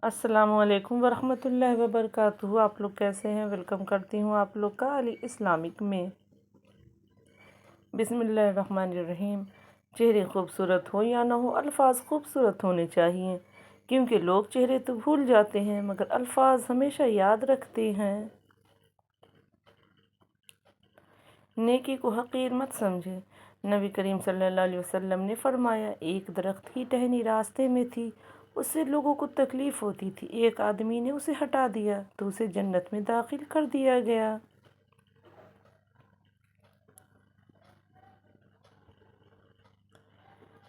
السلام علیکم ورحمۃ اللہ وبرکاتہ۔ آپ لوگ کیسے ہیں؟ ویلکم کرتی ہوں آپ لوگ کا علی اسلامک میں۔ بسم اللہ الرحمن الرحیم۔ چہرے خوبصورت ہو یا نہ ہو، الفاظ خوبصورت ہونے چاہیے، کیونکہ لوگ چہرے تو بھول جاتے ہیں مگر الفاظ ہمیشہ یاد رکھتے ہیں۔ نیکی کو حقیر مت سمجھے۔ نبی کریم صلی اللہ علیہ وسلم نے فرمایا، ایک درخت کی ٹہنی راستے میں تھی، اس سے لوگوں کو تکلیف ہوتی تھی، ایک آدمی نے اسے ہٹا دیا تو اسے جنت میں داخل کر دیا گیا۔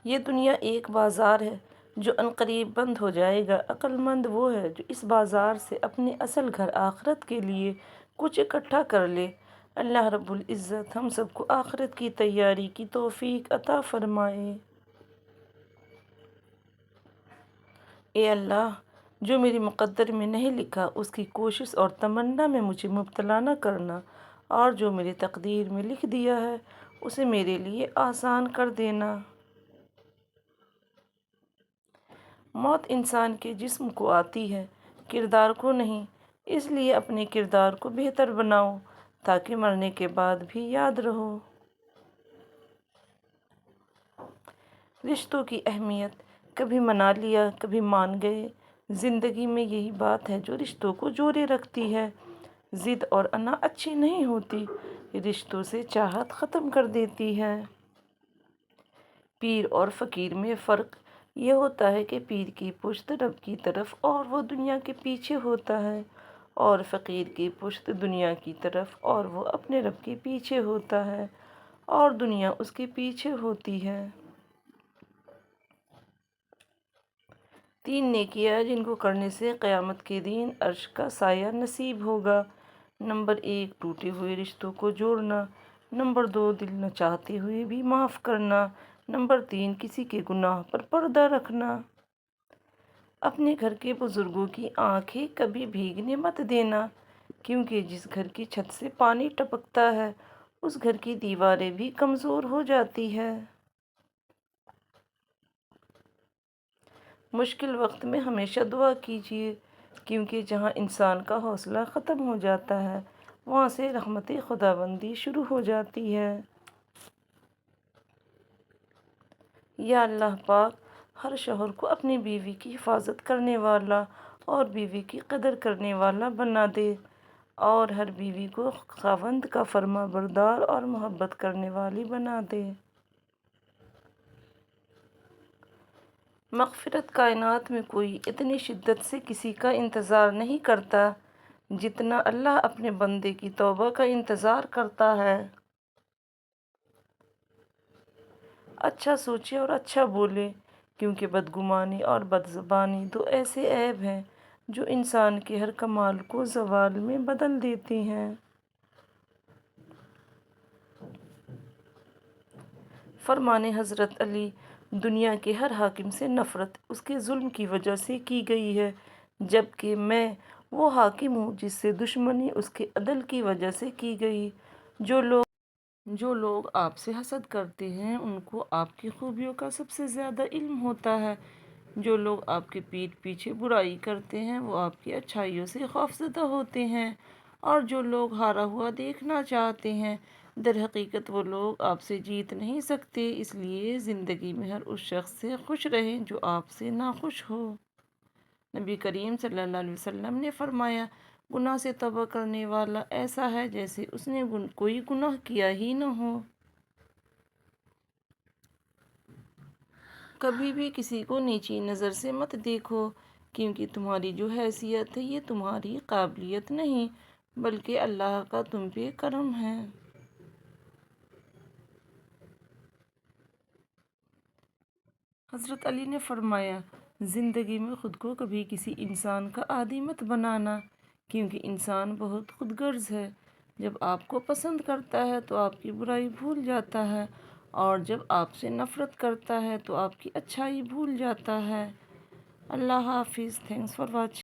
یہ دنیا ایک بازار ہے جو عنقریب بند ہو جائے گا۔ عقل مند وہ ہے جو اس بازار سے اپنے اصل گھر آخرت کے لیے کچھ اکٹھا کر لے۔ اللہ رب العزت ہم سب کو آخرت کی تیاری کی توفیق عطا فرمائے۔ اے اللہ، جو میری مقدر میں نہیں لکھا اس کی کوشش اور تمنا میں مجھے مبتلا نہ کرنا، اور جو میری تقدیر میں لکھ دیا ہے اسے میرے لیے آسان کر دینا۔ موت انسان کے جسم کو آتی ہے، کردار کو نہیں، اس لیے اپنے کردار کو بہتر بناؤ تاکہ مرنے کے بعد بھی یاد رہو۔ رشتوں کی اہمیت، کبھی منا لیا کبھی مان گئے۔ زندگی میں یہی بات ہے جو رشتوں کو جوڑے رکھتی ہے۔ ضد اور انا اچھی نہیں ہوتی، رشتوں سے چاہت ختم کر دیتی ہے۔ پیر اور فقیر میں فرق یہ ہوتا ہے کہ پیر کی پشت رب کی طرف اور وہ دنیا کے پیچھے ہوتا ہے، اور فقیر کی پشت دنیا کی طرف اور وہ اپنے رب کے پیچھے ہوتا ہے، اور دنیا اس کے پیچھے ہوتی ہے۔ 3 نیکیاں جن کو کرنے سے قیامت کے دن عرش کا سایہ نصیب ہوگا۔ نمبر 1، ٹوٹے ہوئے رشتوں کو جوڑنا۔ نمبر 2، دل نہ چاہتے ہوئے بھی معاف کرنا۔ نمبر 3، کسی کے گناہ پر پردہ رکھنا۔ اپنے گھر کے بزرگوں کی آنکھیں کبھی بھیگنے مت دینا، کیونکہ جس گھر کی چھت سے پانی ٹپکتا ہے اس گھر کی دیواریں بھی کمزور ہو جاتی ہے۔ مشکل وقت میں ہمیشہ دعا کیجیے، کیونکہ جہاں انسان کا حوصلہ ختم ہو جاتا ہے وہاں سے رحمت خداوندی شروع ہو جاتی ہے۔ یا اللہ پاک ہر شوہر کو اپنی بیوی کی حفاظت کرنے والا اور بیوی کی قدر کرنے والا بنا دے، اور ہر بیوی کو خاوند کا فرما بردار اور محبت کرنے والی بنا دے۔ مغفرت کائنات میں کوئی اتنی شدت سے کسی کا انتظار نہیں کرتا جتنا اللہ اپنے بندے کی توبہ کا انتظار کرتا ہے۔ اچھا سوچے اور اچھا بولے، کیونکہ بدگمانی اور بدزبانی 2 ایسے عیب ہیں جو انسان کے ہر کمال کو زوال میں بدل دیتے ہیں۔ فرمان حضرت علی، دنیا کے ہر حاکم سے نفرت اس کے ظلم کی وجہ سے کی گئی ہے، جبکہ میں وہ حاکم ہوں جس سے دشمنی اس کے عدل کی وجہ سے کی گئی۔ جو لوگ آپ سے حسد کرتے ہیں ان کو آپ کی خوبیوں کا سب سے زیادہ علم ہوتا ہے۔ جو لوگ آپ کے پیٹھ پیچھے برائی کرتے ہیں وہ آپ کی اچھائیوں سے خوفزدہ ہوتے ہیں، اور جو لوگ ہارا ہوا دیکھنا چاہتے ہیں در حقیقت وہ لوگ آپ سے جیت نہیں سکتے۔ اس لیے زندگی میں ہر اس شخص سے خوش رہیں جو آپ سے ناخوش ہو۔ نبی کریم صلی اللہ علیہ وسلم نے فرمایا، گناہ سے توبہ کرنے والا ایسا ہے جیسے اس نے کوئی گناہ کیا ہی نہ ہو۔ کبھی بھی کسی کو نیچی نظر سے مت دیکھو، کیونکہ تمہاری جو حیثیت ہے یہ تمہاری قابلیت نہیں بلکہ اللہ کا تم پہ کرم ہے۔ حضرت علی نے فرمایا، زندگی میں خود کو کبھی کسی انسان کا عادی مت بنانا، کیونکہ انسان بہت خود غرض ہے۔ جب آپ کو پسند کرتا ہے تو آپ کی برائی بھول جاتا ہے، اور جب آپ سے نفرت کرتا ہے تو آپ کی اچھائی بھول جاتا ہے۔ اللہ حافظ۔ Thanks for watching.